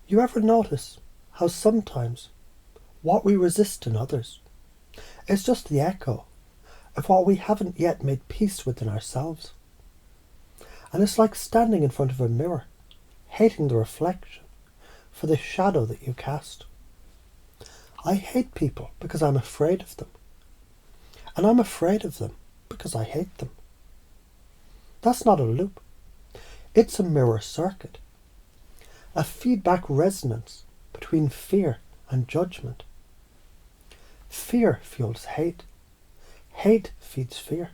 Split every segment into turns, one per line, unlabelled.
You ever notice how sometimes what we resist in others is just the echo of what we haven't yet made peace within ourselves? And it's like standing in front of a mirror, hating the reflection for the shadow that you cast. I hate people because I'm afraid of them. And I'm afraid of them because I hate them. That's not a loop. It's a mirror circuit. A feedback resonance between fear and judgment. Fear fuels hate. Hate feeds fear.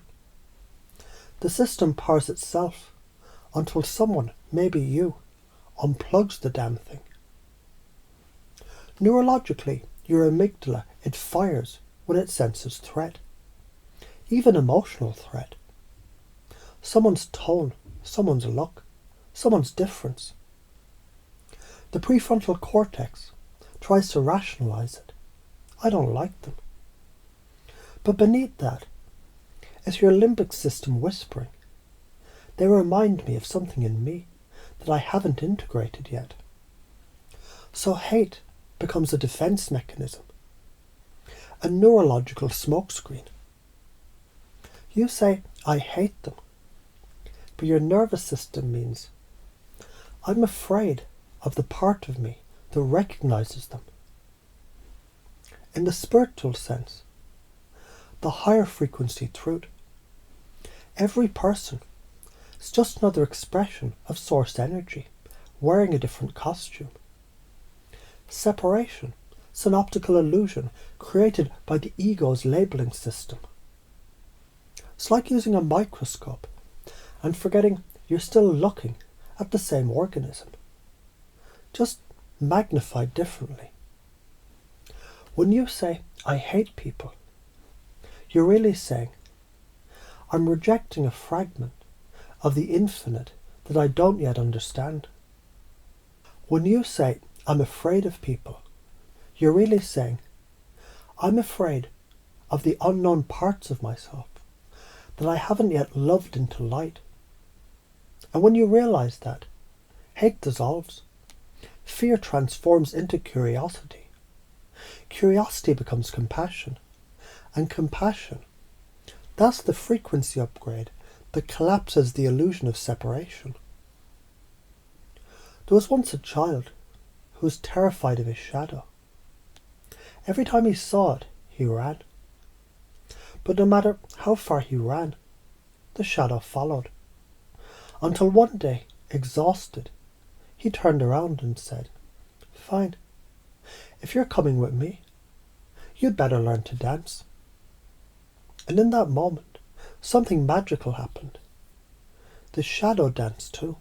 The system powers itself until someone, maybe you, unplugs the damn thing. Neurologically, your amygdala, it fires when it senses threat. Even emotional threat. Someone's tone, someone's look, someone's difference. The prefrontal cortex tries to rationalize it. I don't like them. But beneath that is your limbic system whispering. They remind me of something in me that I haven't integrated yet. So hate becomes a defense mechanism, a neurological smokescreen. You say, I hate them, but your nervous system means, I'm afraid of the part of me that recognizes them. In the spiritual sense, the higher frequency truth, every person is just another expression of source energy, wearing a different costume. Separation is an optical illusion created by the ego's labeling system. It's like using a microscope and forgetting you're still looking at the same organism, just magnified differently. When you say, I hate people, you're really saying, I'm rejecting a fragment of the infinite that I don't yet understand. When you say, I'm afraid of people, you're really saying, I'm afraid of the unknown parts of myself that I haven't yet loved into light. And when you realize that, hate dissolves. Fear transforms into curiosity. Curiosity becomes compassion. And compassion, that's the frequency upgrade that collapses the illusion of separation. There was once a child who was terrified of his shadow. Every time he saw it, he ran. But no matter how far he ran, the shadow followed. Until one day, exhausted, he turned around and said, Fine, if you're coming with me, you'd better learn to dance. And in that moment, something magical happened. The shadow danced too.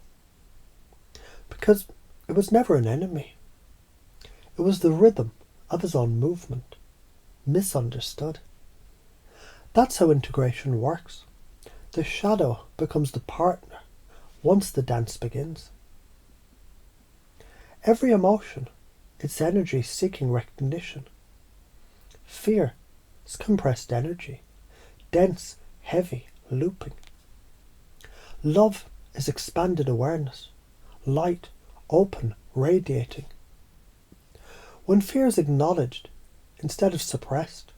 Because it was never an enemy. It was the rhythm of his own movement, misunderstood. That's how integration works. The shadow becomes the partner once the dance begins. Every emotion, its energy seeking recognition. Fear is compressed energy, dense, heavy, looping. Love is expanded awareness, light, open, radiating. When fear is acknowledged instead of suppressed,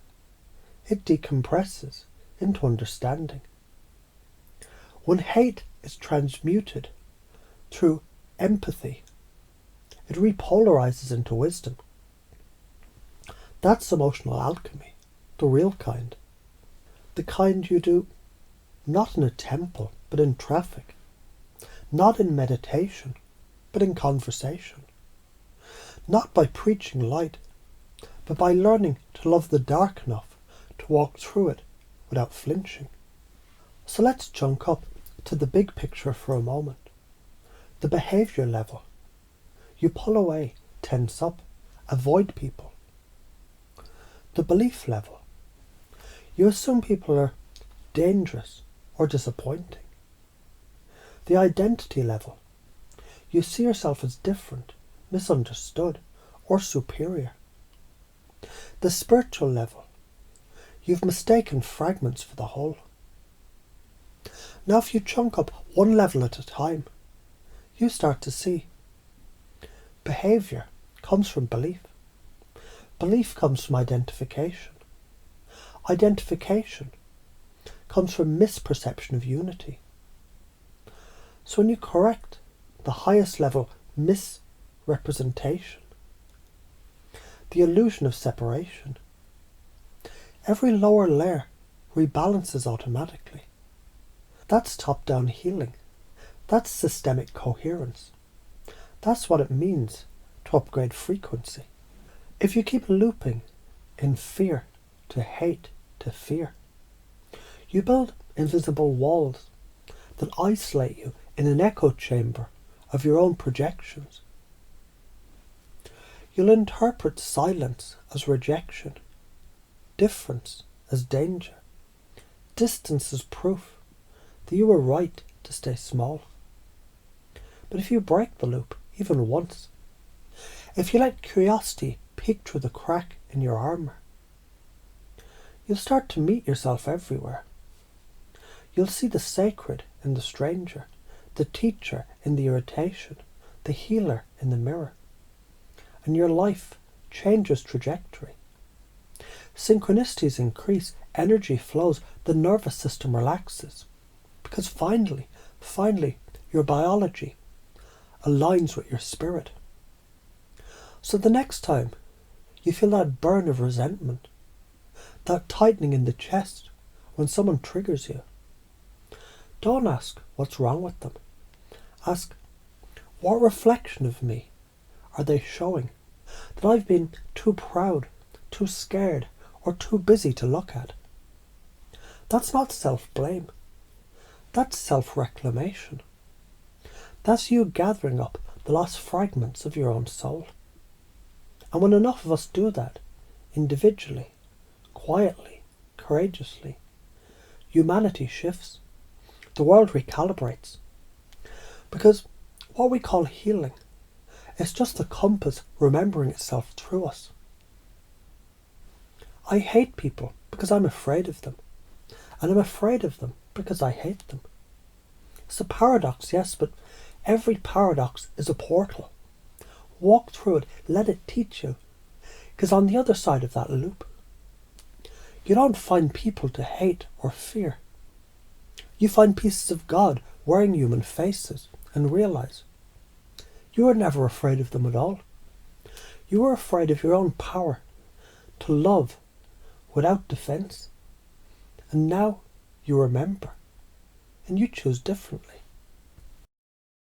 it decompresses into understanding. When hate is transmuted through empathy, it repolarizes into wisdom. That's emotional alchemy, the real kind. The kind you do not in a temple, but in traffic. Not in meditation, but in conversation. Not by preaching light, but by learning to love the dark enough to walk through it without flinching. So let's jump up to the big picture for a moment. The behaviour level. You pull away, tense up, avoid people. The belief level. You assume people are dangerous or disappointing. The identity level. You see yourself as different, misunderstood, or superior. The spiritual level. You've mistaken fragments for the whole. Now if you chunk up one level at a time, you start to see Behaviour comes from belief. Belief comes from identification. Identification comes from misperception of unity. So when you correct the highest level misrepresentation, the illusion of separation, every lower layer rebalances automatically. That's top-down healing. That's systemic coherence. That's what it means to upgrade frequency. If you keep looping in fear to hate to fear, you build invisible walls that isolate you in an echo chamber of your own projections. You'll interpret silence as rejection, difference as danger, distance as proof that you were right to stay small. But if you break the loop even once, if you let curiosity peek through the crack in your armour, you'll start to meet yourself everywhere. You'll see the sacred in the stranger, the teacher in the irritation, the healer in the mirror. And your life changes trajectory. Synchronicities increase, energy flows, the nervous system relaxes. Because finally, your biology aligns with your spirit. So the next time you feel that burn of resentment, that tightening in the chest when someone triggers you, don't ask what's wrong with them. Ask, what reflection of me are they showing that I've been too proud, too scared, or too busy to look at? That's not self-blame. That's self-reclamation. That's you gathering up the lost fragments of your own soul. And when enough of us do that, individually, quietly, courageously, humanity shifts. The world recalibrates. Because what we call healing is just the compass remembering itself through us. I hate people because I'm afraid of them. And I'm afraid of them because I hate them. It's a paradox, yes, but every paradox is a portal. Walk through it, let it teach you. Because on the other side of that loop, you don't find people to hate or fear. You find pieces of God wearing human faces and realize you were never afraid of them at all. You were afraid of your own power to love without defense. And now you remember and you choose differently.